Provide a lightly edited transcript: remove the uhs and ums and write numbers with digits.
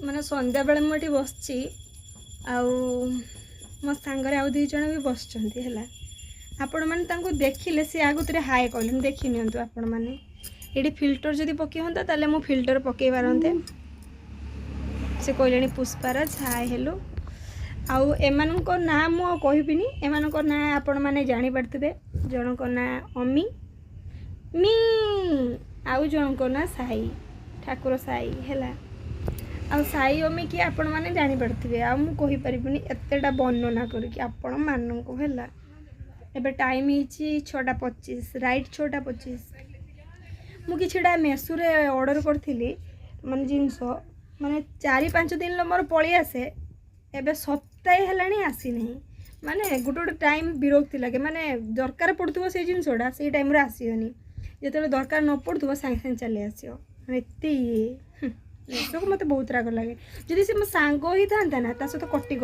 ମାନେ ସନ୍ଧ୍ୟା ବେଳେ ମୁଁ ଏଠି ବସିଛି ଆଉ ମୋ ସାଙ୍ଗରେ ଆଉ 2 ଜଣ ବି ବସିଛନ୍ତି ହେଲା। ଆପଣମାନେ ତାଙ୍କୁ ଦେଖିଲେ ସେ ଆଗତରେ ହାଏ କହିଲେନି, ଦେଖି ନିଅନ୍ତୁ ଆପଣମାନେ। ଏଠି ଫିଲ୍ଟର ଯଦି ପକେଇ ହୁଅନ୍ତା ତାହେଲେ ମୁଁ ଫିଲ୍ଟର ପକେଇ ପାରନ୍ତେ। ସେ କହିଲେଣି ପୁଷ୍ପାରାଜ ହାଏ ହେଲୋ। ଆଉ ଏମାନଙ୍କ ନାଁ ମୁଁ ଆଉ କହିବିନି, ଏମାନଙ୍କ ନାଁ ଆପଣମାନେ ଜାଣିପାରୁଥିବେ। ଜଣଙ୍କ ନାଁ ଅମି ମି, ଆଉ ଜଣଙ୍କ ନାଁ ସାଇ, ଠାକୁର ସାଇ ହେଲା। ଆଉ ସାଇ ଅମି କିଏ ଆପଣମାନେ ଜାଣିପାରୁଥିବେ, ଆଉ ମୁଁ କହିପାରିବିନି ଏତେଟା ବର୍ଣ୍ଣନା କରିକି ଆପଣମାନଙ୍କୁ ହେଲା। ଏବେ ଟାଇମ୍ ହେଇଛି 6:25, ରାଇଟ୍ 6:25। ମୁଁ କିଛିଟା ମେସୋରେ ଅର୍ଡ଼ର କରିଥିଲି ମାନେ ଜିନିଷ, ମାନେ 4-5 ଦିନର ମୋର ପଳେଇ ଆସେ, ଏବେ ସପ୍ତାହେ ହେଲାଣି ଆସିନାହିଁ। ମାନେ ଗୋଟେ ଟାଇମ୍ ବିରକ୍ତି ଲାଗେ, ମାନେ ଦରକାର ପଡ଼ୁଥିବ ସେଇ ଜିନିଷଟା ସେଇ ଟାଇମ୍ରେ ଆସିବନି, ଯେତେବେଳେ ଦରକାର ନ ପଡ଼ୁଥିବ ସାଙ୍ଗେ ସାଙ୍ଗେ ଚାଲି ଆସିବ। ମାନେ ଏତେ ଇଏ ମେସୋକୁ ମୋତେ ବହୁତ ରାଗ ଲାଗେ। ଯଦି ସେ ମୋ ସାଙ୍ଗ ହେଇଥାନ୍ତା ନା ତା ସହିତ କଟି